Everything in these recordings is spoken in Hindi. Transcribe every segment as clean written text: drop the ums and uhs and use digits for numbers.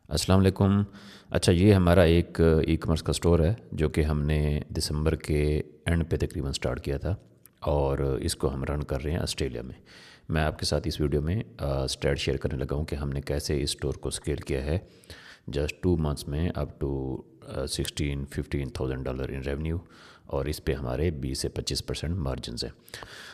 अस्सलाम वालेकुम। अच्छा, ये हमारा एक ई कॉमर्स का स्टोर है जो कि हमने दिसंबर के एंड पे तकरीबन स्टार्ट किया था और इसको हम रन कर रहे हैं ऑस्ट्रेलिया में। मैं आपके साथ इस वीडियो में स्टैट शेयर करने लगा हूँ कि हमने कैसे इस स्टोर को स्केल किया है जस्ट 2 मंथ्स में up to 16-15 thousand dollar in revenue, और इस पे हमारे 20 से 25% मार्जिन हैं।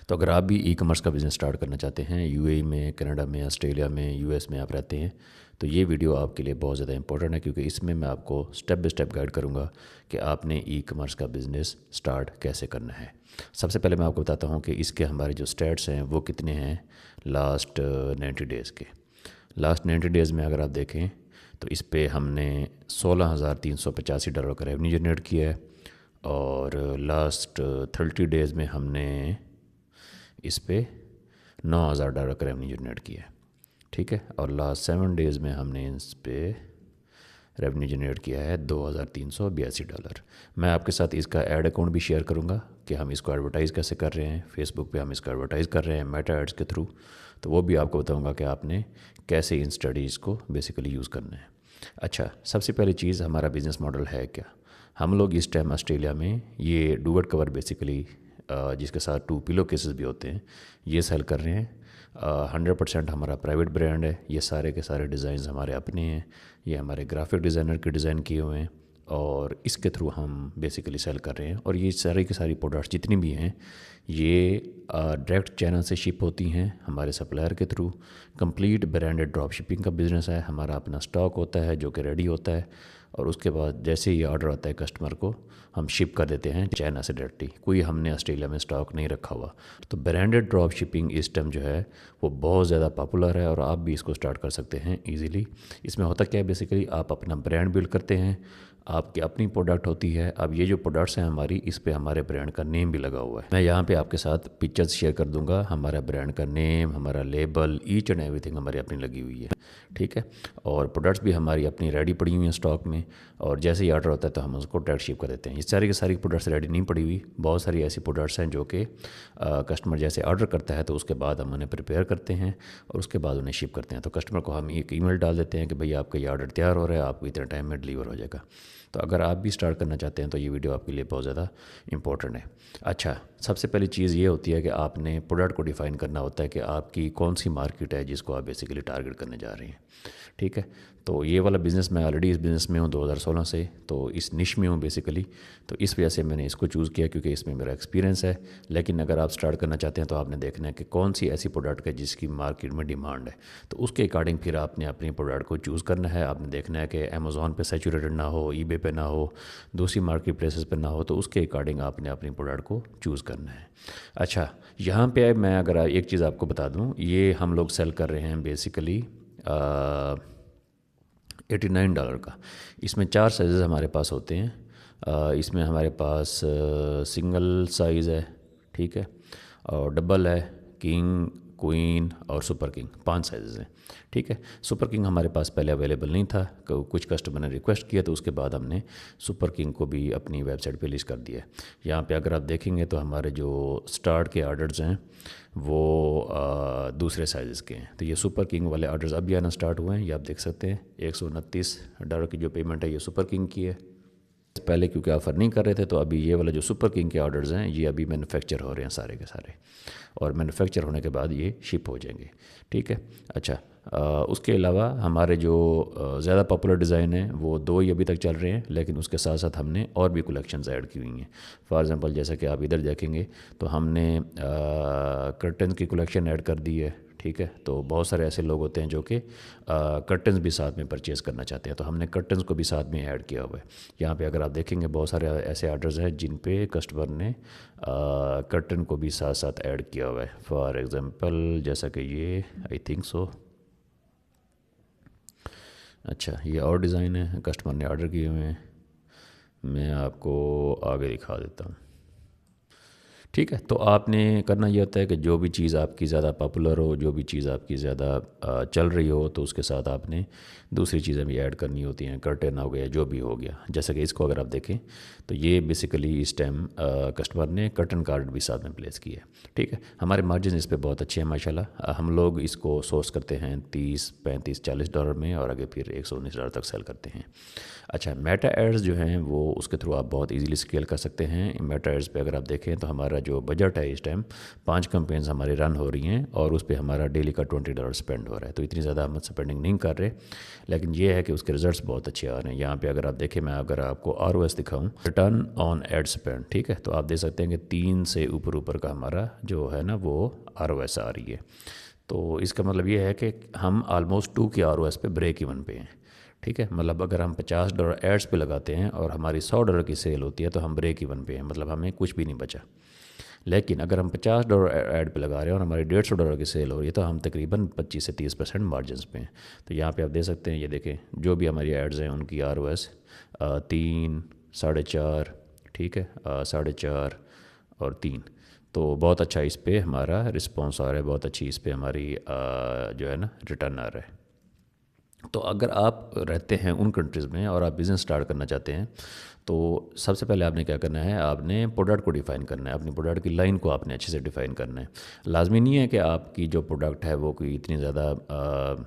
तो अगर आप भी ई कॉमर्स का बिज़नेस स्टार्ट करना चाहते हैं यूएई में, कनाडा में, ऑस्ट्रेलिया में, यूएस में आप रहते हैं, तो ये वीडियो आपके लिए बहुत ज़्यादा इंपॉर्टेंट है, क्योंकि इसमें मैं आपको स्टेप बाय स्टेप गाइड करूँगा कि आपने ई कॉमर्स का बिज़नेस स्टार्ट कैसे करना है। सबसे पहले मैं आपको बताता हूँ कि इसके हमारे जो स्टैट्स हैं वो कितने हैं लास्ट 90 डेज़ के। लास्ट 90 डेज़ में अगर आप देखें तो इस पे हमने $16,385 का रेवेन्यू जनरेट किया है, और लास्ट 30 डेज़ में हमने इस पे $9,000 का रेवेन्यू जनरेट किया है। ठीक है, और लास्ट 7 डेज़ में हमने इस पे रेवेन्यू जनरेट किया है $2,382। मैं आपके साथ इसका ऐड अकाउंट भी शेयर करूंगा कि हम इसको एडवर्टाइज़ कैसे कर रहे हैं। फेसबुक पे हम इसको एडवर्टाइज़ कर रहे हैं मेटा एड्स के थ्रू, तो वो भी आपको बताऊंगा कि आपने कैसे इन स्टडीज़ को बेसिकली यूज़ करना है। अच्छा, सबसे पहली चीज़, हमारा बिज़नेस मॉडल है क्या। हम लोग इस टाइम ऑस्ट्रेलिया में ये डुवेट कवर बेसिकली जिसके साथ 2 पिलो केसेस भी होते हैं, ये सेल कर रहे हैं। 100% हमारा प्राइवेट ब्रांड है। ये सारे के सारे डिज़ाइंस हमारे अपने हैं। ये हमारे ग्राफिक डिज़ाइनर के डिज़ाइन किए हुए हैं, और इसके थ्रू हम बेसिकली सेल कर रहे हैं। और ये सारी की सारी प्रोडक्ट्स जितनी भी हैं ये डायरेक्ट चैनल से शिप होती हैं हमारे सप्लायर के through. Complete branded drop shipping का बिज़नेस है। हमारा अपना स्टॉक होता है जो कि रेडी होता है, और उसके बाद जैसे ही ऑर्डर आता है कस्टमर को हम शिप कर देते हैं चाइना से डायरेक्टली। कोई हमने ऑस्ट्रेलिया में स्टॉक नहीं रखा हुआ। तो ब्रांडेड ड्रॉप शिपिंग इस टाइम जो है वो बहुत ज़्यादा पॉपुलर है, और आप भी इसको स्टार्ट कर सकते हैं ईज़िली। इसमें होता क्या है, बेसिकली आप अपना ब्रांड बिल्ड करते हैं, आपकी अपनी प्रोडक्ट होती है। अब ये जो प्रोडक्ट्स हैं हमारी, इस पे हमारे ब्रांड का नेम भी लगा हुआ है। मैं यहाँ पे आपके साथ पिक्चर्स शेयर कर दूंगा। हमारा ब्रांड का नेम, हमारा लेबल, ईच एंड एवरीथिंग हमारी अपनी लगी हुई है। ठीक है, और प्रोडक्ट्स भी हमारी अपनी रेडी पड़ी हुई हैं स्टॉक में, और जैसे ही ऑर्डर होता है तो हम उसको डायरेक्ट शिप कर देते हैं। ये सारी की सारी प्रोडक्ट्स रेडी नहीं पड़ी हुई। बहुत सारी ऐसी प्रोडक्ट्स हैं जो कि कस्टमर जैसे ऑर्डर करता है तो उसके बाद हम उन्हें प्रिपेयर करते हैं और उसके बाद उन्हें शिप करते हैं। तो कस्टमर को हम एक ईमेल डाल देते हैं कि भाई आपका ये ऑर्डर तैयार हो रहा है, आपको इतने टाइम में डिलीवर हो जाएगा। तो अगर आप भी स्टार्ट करना चाहते हैं तो ये वीडियो आपके लिए बहुत ज़्यादा इंपॉर्टेंट है। अच्छा, सबसे पहली चीज़ ये होती है कि आपने प्रोडक्ट को डिफ़ाइन करना होता है कि आपकी कौन सी मार्केट है जिसको आप बेसिकली टारगेट करने जा रहे हैं। ठीक है, तो ये वाला बिज़नेस, मैं ऑलरेडी इस बिज़नेस में हूँ 2016 से, तो इस निश में हूँ बेसिकली। तो इस वजह से मैंने इसको चूज़ किया क्योंकि इसमें मेरा एक्सपीरियंस है। लेकिन अगर आप स्टार्ट करना चाहते हैं तो आपने देखना है कि कौन सी ऐसी प्रोडक्ट है जिसकी मार्केट में डिमांड है। तो उसके अकॉर्डिंग फिर आपने अपनी प्रोडक्ट को चूज़ करना है। आपने देखना है कि अमेज़ॉन पे सैचुरेटेड ना हो, ईबे पे ना हो, दूसरी मार्केट प्लेसेस पे ना हो, तो उसके अकॉर्डिंग आपने अपनी प्रोडक्ट को चूज़ करना है। अच्छा, यहाँ पे मैं अगर एक चीज़ आपको बता दूँ, ये हम लोग सेल कर रहे हैं बेसिकली $89 का। इसमें 4 साइज़ हमारे पास होते हैं। इसमें हमारे पास सिंगल साइज़ है, ठीक है, और डबल है, किंग, क्वीन और सुपर किंग, 5 साइज़ हैं। ठीक है, सुपर किंग हमारे पास पहले अवेलेबल नहीं था, कुछ कस्टमर ने रिक्वेस्ट किया तो उसके बाद हमने सुपर किंग को भी अपनी वेबसाइट पे लिस्ट कर दिया है। यहाँ पे अगर आप देखेंगे तो हमारे जो स्टार्ट के ऑर्डर्स हैं वो दूसरे साइज़ के हैं। तो ये सुपर किंग वाले ऑर्डर्स अभी आना स्टार्ट हुए हैं। ये आप देख सकते हैं $129 की जो पेमेंट है ये सुपर किंग की है। पहले क्योंकि ऑफ़र नहीं कर रहे थे, तो अभी ये वाला जो सुपर किंग के ऑर्डर्स हैं ये अभी मैन्युफैक्चर हो रहे हैं सारे के सारे, और मैन्युफैक्चर होने के बाद ये शिप हो जाएंगे। ठीक है, अच्छा, उसके अलावा हमारे जो ज़्यादा पॉपुलर डिज़ाइन है वो 2 ही अभी तक चल रहे हैं, लेकिन उसके साथ साथ हमने और भी कलेक्शंस ऐड की हुई हैं। फॉर एग्ज़ाम्पल जैसा कि आप इधर देखेंगे तो हमने कर्टन की कलेक्शन ऐड कर दी है। ठीक है, तो बहुत सारे ऐसे लोग होते हैं जो कि कर्टन्स भी साथ में परचेज़ करना चाहते हैं, तो हमने कर्टन्स को भी साथ में ऐड किया हुआ है। यहाँ पे अगर आप देखेंगे बहुत सारे ऐसे ऑर्डर्स हैं जिन पे कस्टमर ने कर्टन को भी साथ साथ ऐड किया हुआ है। फॉर एग्ज़ाम्पल जैसा कि ये आई थिंक सो, अच्छा, ये और डिज़ाइन है कस्टमर ने ऑर्डर किए हुए हैं। मैं आपको आगे दिखा देता हूँ। ठीक है, तो आपने करना ये होता है कि जो भी चीज़ आपकी ज़्यादा पॉपुलर हो, जो भी चीज़ आपकी ज़्यादा चल रही हो, तो उसके साथ आपने दूसरी चीज़ें भी ऐड करनी होती हैं। कर्टेन हो गया, जो भी हो गया। जैसे कि इसको अगर आप देखें तो ये बेसिकली इस टाइम कस्टमर ने कर्टन कार्ड भी साथ में प्लेस किया है। ठीक है, हमारे मार्जिन इस पे बहुत अच्छे हैं माशाल्लाह। हम लोग इसको सोर्स करते हैं 30, 35, 40 डॉलर में और आगे फिर $119 तक सेल करते हैं। अच्छा, मेटा एड्स जो हैं वो उसके थ्रू आप बहुत इजीली स्केल कर सकते हैं। मेटा एड्स पे अगर आप देखें तो हमारा जो बजट है इस टाइम 5 कैंपेन्स हमारी रन हो रही हैं और उस पे हमारा डेली का $20 स्पेंड हो रहा है। तो इतनी ज़्यादा हम स्पेंडिंग नहीं कर रहे, लेकिन ये है कि उसके रिजल्ट्स बहुत अच्छे आ रहे हैं। यहाँ पे अगर आप देखें, मैं अगर आपको ROS दिखाऊँ, रिटर्न ऑन एड स्पेंड, ठीक है, तो आप देख सकते हैं कि 3 से ऊपर ऊपर का हमारा जो है ना वो ROS आ रही है। तो इसका मतलब ये है कि हम ऑलमोस्ट 2 की ROS पे ब्रेक इवन पे हैं। ठीक है, मतलब अगर हम $50 एड्स पे लगाते हैं और हमारी $100 की सेल होती है तो हम ब्रेक इवन पे हैं, मतलब हमें कुछ भी नहीं बचा। लेकिन अगर हम $50 ऐड पे लगा रहे हैं और हमारी $150 की सेल हो रही है तो हम तकरीबन 25 से 30% मार्जिन पे हैं। तो यहाँ पे आप देख सकते हैं, ये देखें जो भी हमारी एड्स हैं उनकी ROS 3, 4.5, ठीक है, 4.5 और 3। तो बहुत अच्छा इस पे हमारा रिस्पॉन्स आ रहा है, बहुत अच्छी इस पे हमारी जो है ना रिटर्न आ रहा है। तो अगर आप रहते हैं उन कंट्रीज़ में और आप बिज़नेस स्टार्ट करना चाहते हैं, तो सबसे पहले आपने क्या करना है, आपने प्रोडक्ट को डिफ़ाइन करना है, अपनी प्रोडक्ट की लाइन को आपने अच्छे से डिफ़ाइन करना है। लाजमी नहीं है कि आपकी जो प्रोडक्ट है वो कोई इतनी ज़्यादा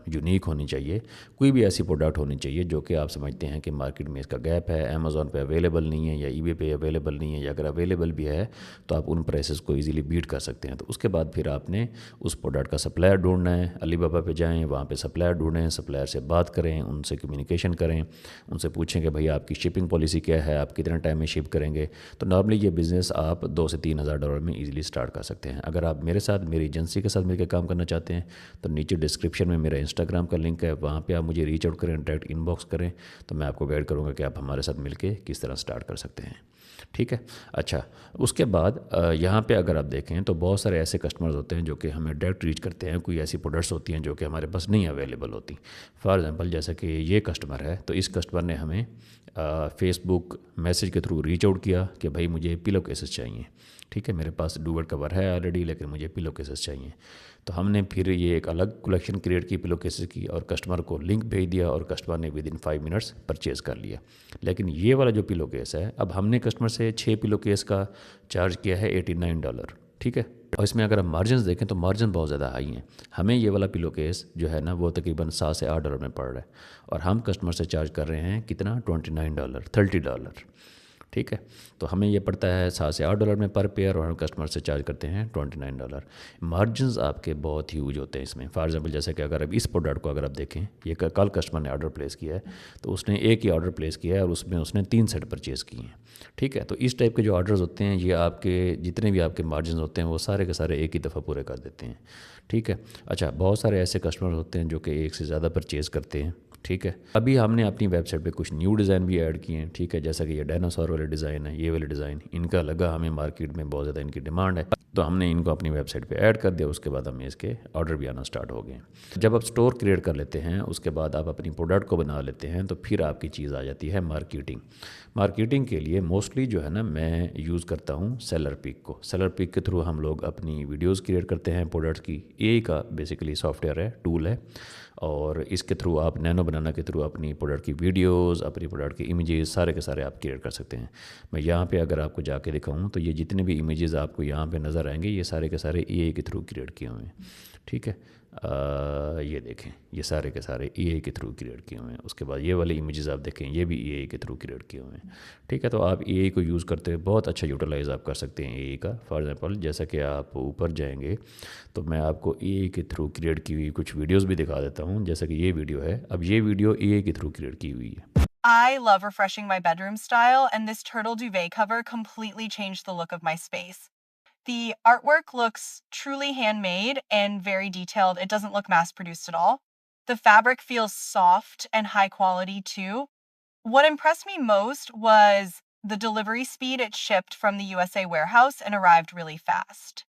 यूनिक होनी चाहिए। कोई भी ऐसी प्रोडक्ट होनी चाहिए जो कि आप समझते हैं कि मार्केट में इसका गैप है, अमेज़ॉन पे अवेलेबल नहीं है या ईबे पे अवेलेबल नहीं है, या अगर अवेलेबल भी है तो आप उन प्राइसेस को ईज़िली बीट कर सकते हैं। तो उसके बाद फिर आपने उस प्रोडक्ट का सप्लायर ढूँढना है। अलीबाबा पे जाएँ, वहाँ पे सप्लायर ढूँढें, सप्लायर से बात करें, उनसे कम्युनिकेशन करें, उनसे पूछें कि भई आपकी शिपिंग पॉलिसी क्या है, आप कितने टाइम में शिप करेंगे। तो नॉर्मली ये बिज़नेस आप 2 से 3 हज़ार डॉलर में ईज़िली स्टार्ट कर सकते हैं। अगर आप मेरे साथ, मेरी एजेंसी के साथ मिलकर काम करना चाहते हैं तो नीचे डिस्क्रिप्शन में मेरा इंस्टाग्राम का लिंक है, वहाँ पे आप मुझे रीच आउट करें, डायरेक्ट इनबॉक्स करें, तो मैं आपको गाइड करूँगा कि आप हमारे साथ मिलके किस तरह स्टार्ट कर सकते हैं। ठीक है। अच्छा, उसके बाद यहाँ पे अगर आप देखें तो बहुत सारे ऐसे कस्टमर्स होते हैं जो कि हमें डायरेक्ट रीच करते हैं। कोई ऐसी प्रोडक्ट्स होती हैं जो कि हमारे पास नहीं अवेलेबल होती। फॉर एग्ज़ाम्पल जैसे कि ये कस्टमर है, तो इस कस्टमर ने हमें फेसबुक मैसेज के थ्रू रीच आउट किया कि भाई मुझे पिलो केसेस चाहिए। ठीक है, मेरे पास डूबट कवर है ऑलरेडी, लेकिन मुझे पिलो केसेस चाहिए। तो हमने फिर ये एक अलग कलेक्शन क्रिएट की पिलो केसेस की और कस्टमर को लिंक भेज दिया और कस्टमर ने विद इन 5 मिनट्स परचेज़ कर लिया। लेकिन ये वाला जो पिलो केस है, अब हमने कस्टमर से 6 पिलो केस का चार्ज किया है $89। ठीक है, और इसमें अगर हम मार्जिन देखें तो मार्जिन बहुत ज़्यादा हाई हैं। हमें ये वाला पिलो केस जो है ना वो तकरीबन $7 से $8 में पड़ रहा है और हम कस्टमर से चार्ज कर रहे हैं कितना, $29, $30। ठीक है, तो हमें ये पड़ता है $7 से $8 में पर पेयर और हम कस्टमर से चार्ज करते हैं $29। मार्जिन आपके बहुत ह्यूज होते हैं इसमें। फॉर एग्जांपल जैसे कि अगर अब इस प्रोडक्ट को अगर आप देखें, ये कल कस्टमर ने ऑर्डर प्लेस किया है, तो उसने एक ही ऑर्डर प्लेस किया है और उसमें उसने 3 सेट परचेज़ किए हैं। ठीक है, तो इस टाइप के जो ऑर्डर्स होते हैं ये आपके जितने भी आपके मार्जिन होते हैं वो सारे के सारे एक ही दफ़ा पूरे कर देते हैं। ठीक है। अच्छा, बहुत सारे ऐसे कस्टमर होते हैं जो कि एक से ज़्यादा परचेज़ करते हैं। ठीक है, अभी हमने अपनी वेबसाइट पे कुछ न्यू डिज़ाइन भी ऐड किए हैं। ठीक है, जैसा कि ये डायनासोर वाले डिज़ाइन है, ये वाले डिज़ाइन इनका लगा हमें मार्केट में बहुत ज़्यादा इनकी डिमांड है, तो हमने इनको अपनी वेबसाइट पे ऐड कर दिया। उसके बाद हमें इसके ऑर्डर भी आना स्टार्ट हो गए। जब आप स्टोर क्रिएट कर लेते हैं, उसके बाद आप अपनी प्रोडक्ट को बना लेते हैं, तो फिर आपकी चीज़ आ जाती है मार्केटिंग। मार्केटिंग के लिए मोस्टली जो है ना मैं यूज़ करता हूँ सेलर पिक को। सेलर पिक के थ्रू हम लोग अपनी वीडियोज़ क्रिएट करते हैं प्रोडक्ट्स की। ए का बेसिकली सॉफ्टवेयर है, टूल है, और इसके थ्रू आप नैनो बनाना के थ्रू अपनी प्रोडक्ट की वीडियोस, अपनी प्रोडक्ट की इमेजेस सारे के सारे आप क्रिएट कर सकते हैं। मैं यहाँ पे अगर आपको जाके दिखाऊँ तो ये जितने भी इमेजेस आपको यहाँ पे नज़र आएंगे ये सारे के सारे एआई के थ्रू क्रिएट किए हुए हैं। ठीक है, ये देखें, ये सारे के सारे एआई के थ्रू क्रिएट किए हुए हैं। उसके बाद ये वाले इमेजेस आप देखें, ये भी एआई के थ्रू क्रिएट किए हुए हैं। ठीक है, तो आप एआई को यूज़ करते हुए बहुत अच्छा यूटिलाइज़ आप कर सकते हैं एआई का। फॉर एग्जांपल जैसा कि आप ऊपर जाएंगे तो मैं आपको एआई के थ्रू क्रिएट की हुई कुछ वीडियोस भी दिखा देता हूँ। जैसा कि ये वीडियो है, अब ये वीडियो एआई के थ्रू क्रिएट की हुई है। I love refreshing my bedroom style, and this turtle duvet cover completely changed the look of my space. The artwork looks truly handmade and very detailed. It doesn't look mass produced at all. The fabric feels soft and high quality too. What impressed me most was the delivery speed. It shipped from the USA warehouse and arrived really fast.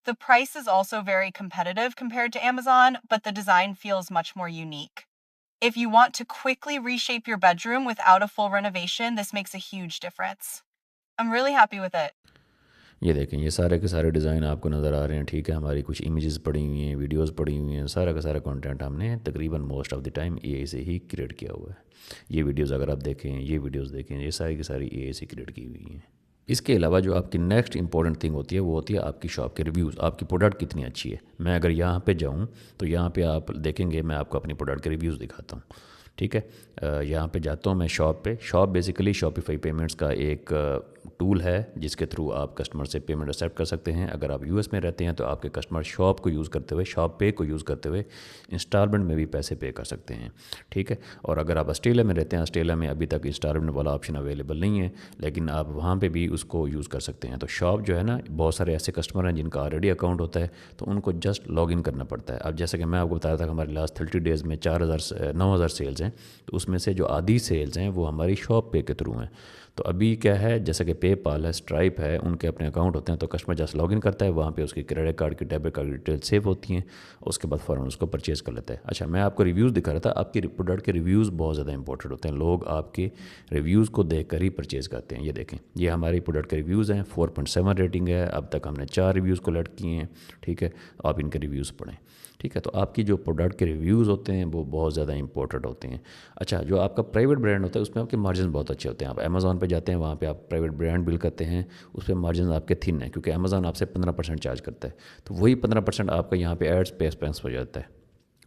The price is also very competitive compared to Amazon, but the design feels much more unique. If you want to quickly reshape your bedroom without a full renovation, this makes a huge difference. I'm really happy with it. ये देखें, ये सारे के सारे डिज़ाइन आपको नज़र आ रहे हैं, ठीक है। हमारी कुछ इमेजेस पड़ी हुई हैं, वीडियोस पड़ी हुई हैं, सारा का सारा कंटेंट हमने तकरीबन most of the time AI से ही क्रिएट किया हुआ है। ये वीडियोस अगर आप देखें, ये वीडियोस देखें, ये सारी की सारी एआई से क्रिएट की हुई हैं। इसके अलावा जो आपकी नेक्स्ट इंपॉर्टेंट थिंग होती है वो होती है आपकी शॉप के रिव्यूज़, आपकी प्रोडक्ट कितनी अच्छी है। मैं अगर यहाँ पे जाऊँ तो यहाँ पे आप देखेंगे, मैं आपको अपनी प्रोडक्ट के रिव्यूज़ दिखाता हूँ, ठीक है। यहाँ पे जाता हूँ मैं शॉप पे। शॉप बेसिकली शॉपिफाई पेमेंट्स का एक टूल है जिसके थ्रू आप कस्टमर से पेमेंट एक्सेप्ट कर सकते हैं। अगर आप यूएस में रहते हैं तो आपके कस्टमर शॉप को यूज़ करते हुए, शॉप पे को यूज़ करते हुए इंस्टॉलमेंट में भी पैसे पे कर सकते हैं, ठीक है। और अगर आप ऑस्ट्रेलिया में रहते हैं, ऑस्ट्रेलिया में अभी तक इंस्टॉलमेंट वाला ऑप्शन अवेलेबल नहीं है, लेकिन आप वहाँ पर भी उसको यूज़ कर सकते हैं। तो शॉप जो है ना, बहुत सारे ऐसे कस्टमर हैं जिनका ऑलरेडी अकाउंट होता है, तो उनको जस्ट लॉग इन करना पड़ता है। अब जैसे कि मैं आपको बताया था कि हमारे लास्ट 30 डेज़ में 9,000 सेल्स हैं, तो उसमें से जो आधी सेल्स हैं वो हमारी शॉप पे के थ्रू हैं। तो अभी क्या है, जैसे कि पेपाल है, स्ट्राइप है, उनके अपने अकाउंट होते हैं, तो कस्टमर जस्ट लॉगिन करता है, वहाँ पे उसकी क्रेडिट कार्ड की, डेबिट कार्ड की डिटेल सेव होती हैं, उसके बाद फ़ौरन उसको परचेज़ कर लेता है। अच्छा, मैं आपको रिव्यूज़ दिखा रहा था। आपकी प्रोडक्ट के रिव्यूज़ बहुत ज़्यादा इंपॉर्टेंट होते हैं, लोग आपके रिव्यूज़ को देख कर ही परचेज़ करते हैं। ये देखें, ये हमारी प्रोडक्ट के रिव्यूज़ हैं, 4.7 रेटिंग है। अब तक हमने 4 रिव्यूज़ कलेक्ट किए हैं, ठीक है। आप इनके रिव्यूज़ पढ़ें, ठीक है। तो आपकी जो प्रोडक्ट के रिव्यूज़ होते हैं वो बहुत ज़्यादा इंपॉर्टेंट होते हैं। अच्छा, जो आपका प्राइवेट ब्रांड होता है उसमें आपके मार्जिन बहुत अच्छे होते हैं। आप अमेज़ॉन पे जाते हैं, वहाँ पे आप प्राइवेट ब्रांड बिल्ड करते हैं, उस पर मार्जिन आपके थिन है, क्योंकि अमेज़ॉन आपसे 15% चार्ज करता है। तो वही 15% आपका यहाँ पे एड्स पे एक्सपेंस हो जाता है।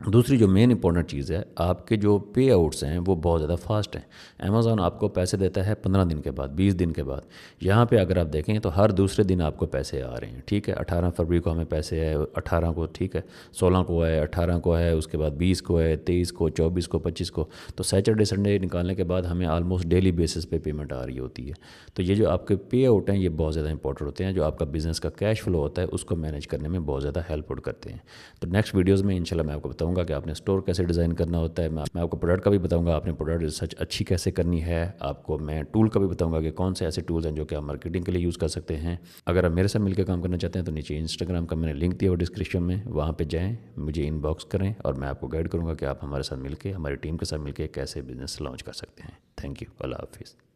दूसरी जो मेन इंपॉर्टेंट चीज़ है, आपके जो पे आउट्स हैं वो बहुत ज़्यादा फास्ट हैं। अमेज़ॉन आपको पैसे देता है 15 दिन के बाद, 20 दिन के बाद। यहाँ पे अगर आप देखें तो हर दूसरे दिन आपको पैसे आ रहे हैं, ठीक है। 18 फरवरी को हमें पैसे है, 18 को, ठीक है, 16 को है, 18 को है, उसके बाद 20 को है, 23 को, 24 को, 25 को। तो सैटरडे संडे निकालने के बाद हमें ऑलमोस्ट डेली बेसिस पे पेमेंट आ रही होती है। तो ये जो आपके पे आउट हैं ये बहुत ज़्यादा इंपॉर्टेंट होते हैं, जो आपका बिज़नेस का कैश फ्लो होता है उसको मैनेज करने में बहुत ज़्यादा हेल्प करते हैं। तो नेक्स्ट वीडियोज़ में इंशाल्लाह मैं आपको बताऊँगा कि आपने स्टोर कैसे डिज़ाइन करना होता है। मैं आपको प्रोडक्ट का भी बताऊंगा, आपने प्रोडक्ट रिसर्च अच्छी कैसे करनी है। आपको मैं टूल का भी बताऊंगा कि कौन से ऐसे टूल्स हैं जो कि आप मार्केटिंग के लिए यूज़ कर सकते हैं। अगर आप मेरे साथ मिलकर काम करना चाहते हैं तो नीचे इंस्टाग्राम का मैंने लिंक दिया हुआ डिस्क्रिप्शन में, वहाँ पे जाएँ, मुझे इनबॉक्स करें और मैं आपको गाइड करूँगा कि आप हमारे साथ मिलकर, हमारी टीम के साथ मिलकर कैसे बिज़नेस लॉन्च कर सकते हैं। Thank you. अल्लाह हाफिज़।